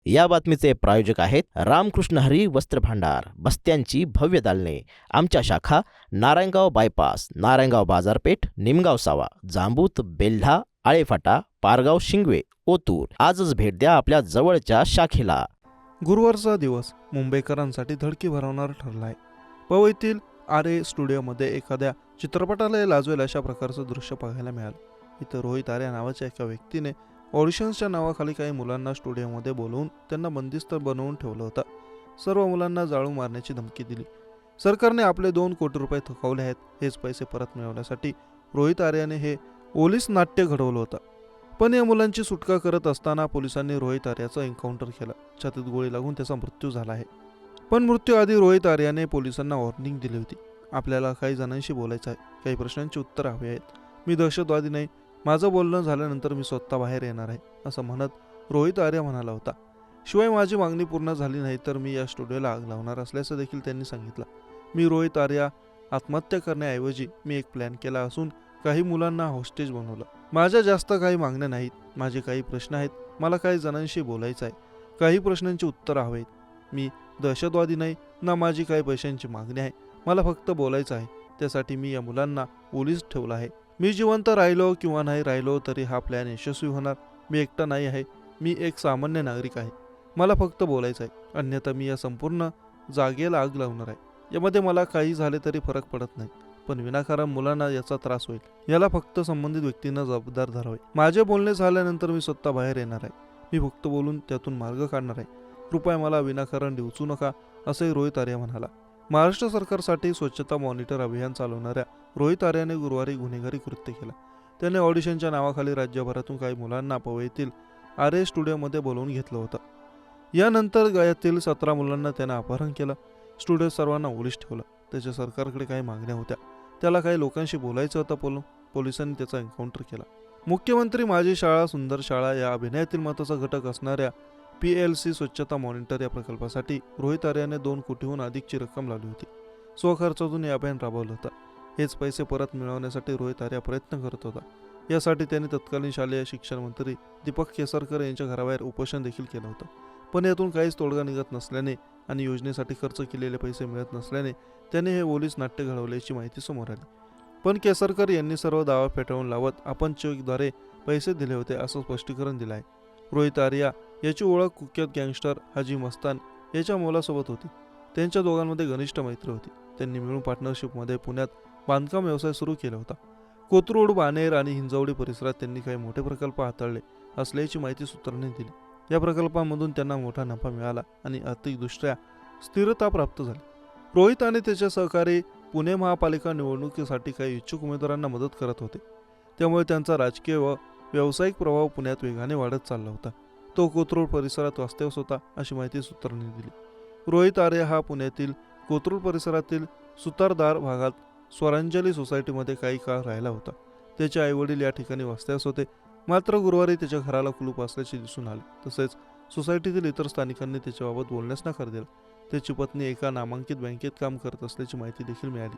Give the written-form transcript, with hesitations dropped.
या बातमीचे प्रायोजक आहेत रामकृष्ण हरी वस्त्र भांडार, बस्त्यांची भव्य दालने. आमच्या शाखा नारायणगाव बायपास, नारायणगाव बाजारपेठ, निमगाव सावा, जांबूत, बेल्ढा, आळेफाटा, पारगाव, शिंगवे, ओतूर. आजच भेट द्या आपल्या जवळच्या शाखेला. गुरुवारचा दिवस मुंबईकरांसाठी धडकी भरवणारा ठरला आहे. पवईतील आरे स्टुडिओमध्ये एखाद्या चित्रपटाला लाजवेल अशा प्रकारचं दृश्य पाहायला मिळालं. इथं रोहित आर्या नावाच्या एका व्यक्तीने ऑडिशन्सच्या नावाखाली काही मुलांना स्टुडिओमध्ये बोलवून त्यांना बंदिस्त बनवून ठेवलं होतं. सर्व मुलांना जाळून मारण्याची धमकी दिली. सरकारने आपले 2 कोटी रुपये थकवले आहेत. हेच पैसे परत मिळवण्यासाठी रोहित आर्याने हे ओलीस नाट्य घडवलं होतं. पण या मुलांची सुटका करत असताना पोलिसांनी रोहित आर्याचं एन्काउंटर केलं. छातीत गोळी लागून त्याचा मृत्यू झाला आहे. पण मृत्यूआधी रोहित आर्याने पोलिसांना वॉर्निंग दिली होती. आपल्याला काही जणांशी बोलायचं आहे, काही प्रश्नांची उत्तरं हवी आहेत. मी दहशतवादी नाही, माझं बोलणं झाल्यानंतर मी स्वतः बाहेर येणार आहे, असं म्हणत रोहित आर्या म्हणाला होता. शिवाय माझी मागणी पूर्ण झाली नाही तर मी या स्टुडिओला आग लावणार असल्याचं देखील त्यांनी सांगितलं. मी रोहित आर्या आत्महत्या करण्याऐवजी मी एक प्लॅन केला असून काही मुलांना हॉस्टेज बनवलं. माझ्या जास्त काही मागण्या नाहीत. माझे काही प्रश्न आहेत. मला काही जणांशी बोलायचं आहे. काही प्रश्नांची उत्तरं हवी आहेत. मी दहशतवादी नाही, ना माझी काही पैशांची मागणी आहे. मला फक्त बोलायचं आहे. त्यासाठी मी या मुलांना पोलीस ठेवला आहे. मी जिवंत राहिलो किंवा नाही राहिलो तरी हा प्लॅन यशस्वी होणार. मी एकटा नाही आहे. मी एक सामान्य नागरिक आहे. मला फक्त बोलायचं आहे. अन्यथा मी या संपूर्ण जागेला आग लावणार आहे. यामध्ये मला काही झाले तरी फरक पडत नाही, पण विनाकारण मुलांना याचा त्रास होईल. याला फक्त संबंधित व्यक्तींना जबाबदार धरावे. माझे बोलणे झाल्यानंतर मी स्वतः बाहेर येणार आहे. मी फक्त बोलून त्यातून मार्ग काढणार आहे. कृपया मला विनाकारण डिवचू नका, असंही रोहित आर्या म्हणाला. महाराष्ट्र सरकारसाठी स्वच्छता मॉनिटर अभियान चालवणाऱ्या रोहित आर्याने गुरुवारी गुन्हेगारी कृत्य केलं. त्याने ऑडिशनच्या नावाखाली राज्यभरातून काही मुलांना पवईतील आरे स्टुडिओमध्ये बोलवून घेतलं होतं. यानंतर गयातील 17 मुलांना त्यानं अपहरण केलं. स्टुडिओ सर्वांना ओलीस ठेवलं. त्याच्या सरकारकडे काही मागण्या होत्या. त्याला काही लोकांशी बोलायचं होतं. पोलिसांनी त्याचा एन्काउंटर केला. मुख्यमंत्री माझी शाळा सुंदर शाळा या अभिनयातील महत्त्वाचा घटक असणाऱ्या PLC स्वच्छता मॉनिटर या प्रकल्पासाठी रोहित आर्याने 2 कोटीहून अधिकची रक्कम लावली होती. स्वखर्चातून हे अभियान राबवलं होतं. हेच पैसे परत मिळवण्यासाठी रोहित आर्या प्रयत्न करत होता. यासाठी त्यांनी तत्कालीन शालेय शिक्षण मंत्री दीपक केसरकर यांच्या घराबाहेर उपोषण देखील केलं होतं. पण यातून काहीच तोडगा निघत नसल्याने आणि योजनेसाठी खर्च केलेले पैसे मिळत नसल्याने त्याने हे ओलीस नाट्य घडवल्याची माहिती समोर आली. पण केसरकर यांनी सर्व दावा फेटाळून लावत आपण चेकद्वारे पैसे दिले होते असं स्पष्टीकरण दिलं आहे. रोहित आर्या याची ओळख कुख्यात गँगस्टर हाजी मस्तान याच्या मुलासोबत होती. त्यांच्या दोघांमध्ये घनिष्ठ मैत्री होती. त्यांनी मिळून पार्टनरशिपमध्ये पुण्यात बांधकाम व्यवसाय सुरू केला होता. कोथरूड, बाणेर आणि हिंजवडी परिसरात त्यांनी काही मोठे प्रकल्प हाताळले असल्याची माहिती सूत्रांनी दिली. या प्रकल्पांमधून त्यांना मोठा नफा मिळाला आणि आर्थिकदृष्ट्या स्थिरता प्राप्त झाली. रोहित आणि त्याचे सहकारी पुणे महापालिका निवडणुकीसाठी काही इच्छुक उमेदवारांना मदत करत होते. त्यामुळे त्यांचा राजकीय व व्यावसायिक प्रभाव पुण्यात वेगाने वाढत चालला होता. तो कोथरूड परिसरात वास्तव्यास होता अशी माहिती सूत्रांनी दिली. रोहित आर्या हा पुण्यातील कोथरूड परिसरातील सुतारदार भागात स्वरांजली सोसायटीमध्ये काही काळ राहिला होता. त्याचे आईवडील या ठिकाणी वास्तव्यास होते. मात्र गुरुवारी त्याच्या घराला कुलूप असल्याचे दिसून आले. तसेच सोसायटीतील इतर स्थानिकांनी त्याच्याबाबत बोलण्यास नकार दिला. त्याची पत्नी एका नामांकित बँकेत काम करत असल्याची माहिती देखील मिळाली.